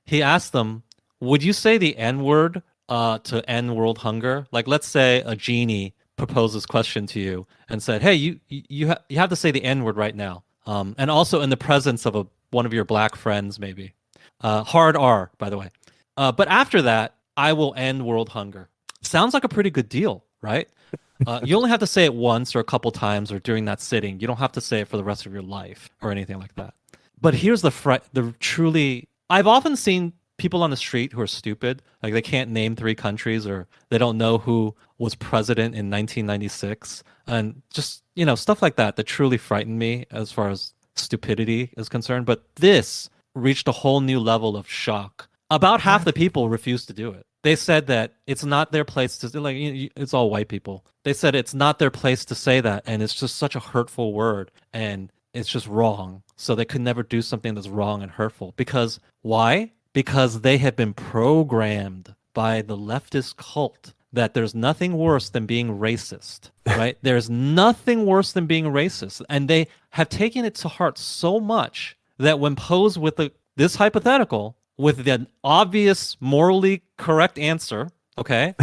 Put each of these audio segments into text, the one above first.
He asked them, "Would you say the N word to end world hunger?" Like, let's say a genie proposed this question to you and said, "Hey, you have to say the N word right now, and also in the presence of one of your black friends, maybe, hard R, by the way. But after that, I will end world hunger." Sounds like a pretty good deal, right? You only have to say it once or a couple times or during that sitting. You don't have to say it for the rest of your life or anything like that. But here's the truly. I've often seen people on the street who are stupid, like they can't name three countries or they don't know who was president in 1996, and just stuff like that that truly frightened me as far as stupidity is concerned. But this reached a whole new level of shock. About half the people refused to do it. They said that it's not their place to like. It's all white people. They said it's not their place to say that, and it's just such a hurtful word, and it's just wrong. So they could never do something that's wrong and hurtful. Because why? Because they have been programmed by the leftist cult that there's nothing worse than being racist, right? There's nothing worse than being racist. And they have taken it to heart so much that when posed with this hypothetical, with an obvious, morally correct answer, okay,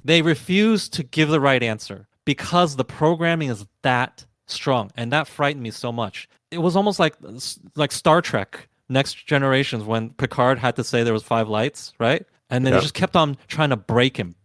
they refuse to give the right answer because the programming is that strong. And that frightened me so much. It was almost like Star Trek Next Generations when Picard had to say there was five lights, right? And then he Yeah. just kept on trying to break him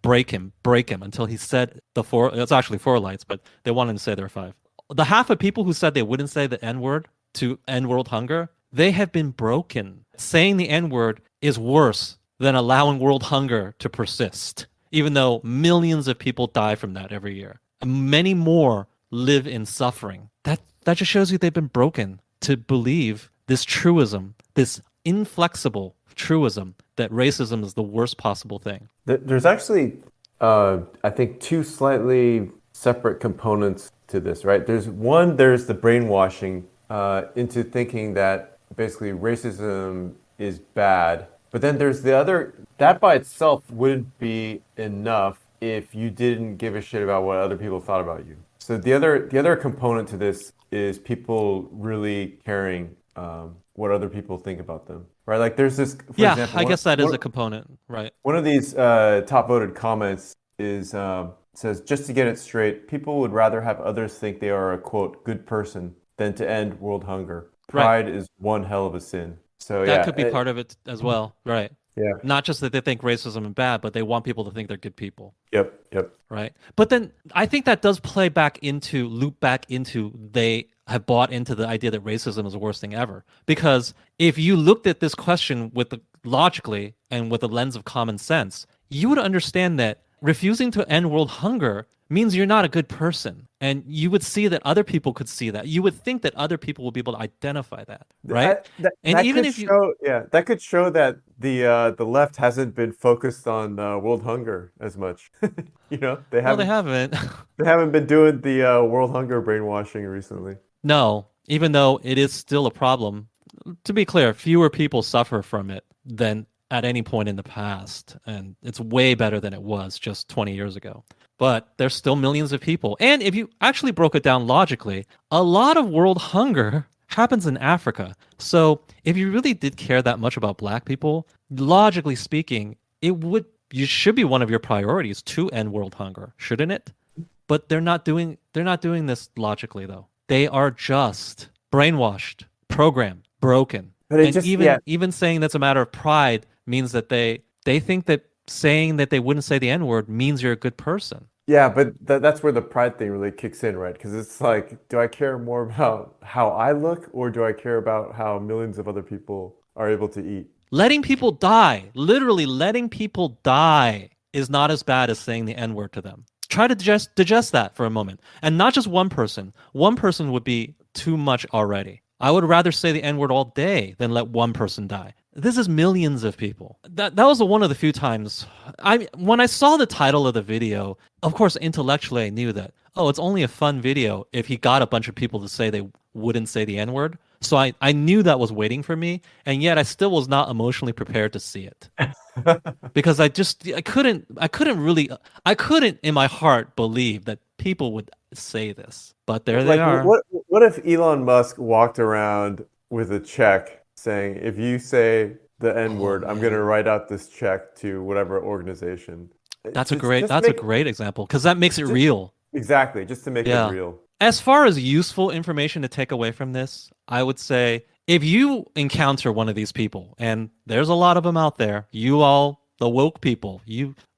until he said the four. It's actually four lights, but they wanted to say there were five. The half of people who said they wouldn't say the N word to end world hunger, they have been broken. Saying the N word is worse than allowing world hunger to persist, even though millions of people die from that every year. Many more live in suffering. That just shows you they've been broken to believe this truism, this inflexible truism that racism is the worst possible thing. There's actually, I think, two slightly separate components to this, right? There's the brainwashing into thinking that basically racism is bad. But then there's the other, that by itself wouldn't be enough if you didn't give a shit about what other people thought about you. So the other component to this is people really caring what other people think about them, right? Like there's this, for Yeah, example, I guess that is a component, right? one of these top voted comments is says, just to get it straight, people would rather have others think they are a quote good person than to end world hunger. Right. Pride is one hell of a sin. So That yeah, could be part of it as well, right? yeah, Not just that they think racism is bad, but they want people to think they're good people, yep, yep. right? But then I think that does loop back into they have bought into the idea that racism is the worst thing ever. Because if you looked at this question logically and with a lens of common sense, you would understand that refusing to end world hunger means you're not a good person. And you would see that other people could see that. You would think that other people will be able to identify that, right? And That even could if you, show, yeah, that could show that the left hasn't been focused on world hunger as much. You know, well, they haven't. they haven't been doing the world hunger brainwashing recently. No, even though it is still a problem, to be clear, fewer people suffer from it than at any point in the past. And it's way better than it was just 20 years ago. But there's still millions of people. And if you actually broke it down logically, a lot of world hunger happens in Africa. So if you really did care that much about black people, logically speaking, you should be one of your priorities to end world hunger, shouldn't it? But they're not doing this logically though. They are just brainwashed, programmed, broken. But it And just, yeah, even saying that's a matter of pride means that they think that saying that they wouldn't say the N-word means you're a good person. yeah, but that's where the pride thing really kicks in, right? Because it's like, do I care more about how I look, or do I care about how millions of other people are able to eat? Letting people die, literally letting people die is not as bad as saying the N-word to them. Try to digest that for a moment. And not just one person. One person would be too much already. I would rather say the N-word all day than let one person die. This is millions of people. That was one of the few times when I saw the title of the video, of course intellectually I knew that, oh, it's only a fun video if he got a bunch of people to say they wouldn't say the N-word. So I knew that was waiting for me, and yet I still was not emotionally prepared to see it. Because I couldn't in my heart believe that people would say this. But there they Like, are. what if Elon Musk walked around with a check saying, if you say the N Oh word. I'm going to man. write out this check to whatever organization. Just That's a make great example because that makes it just real. exactly just to make it Yeah. real. As far as useful information to take away from this, I would say if you encounter one of these people, and there's a lot of them out there, you all, the woke people,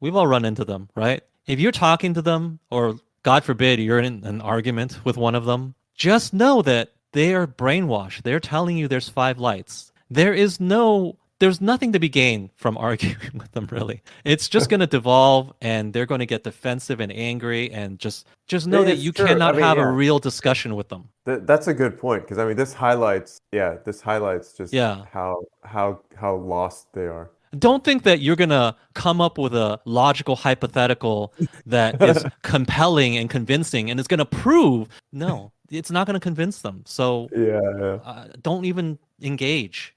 we've all run into them, right? If you're talking to them, or God forbid, you're in an argument with one of them, just know that they are brainwashed. They're telling you there's five lights. There's nothing to be gained from arguing with them, really. It's just going to devolve, and they're going to get defensive and angry, and just know that It's you true. I cannot mean, have a yeah, real discussion with them. that's a good point because I mean, this highlights just Yeah. how lost they are. Don't think that you're going to come up with a logical hypothetical that is compelling and convincing and is going to prove. No, it's not going to convince them. So Yeah, yeah. don't even engage.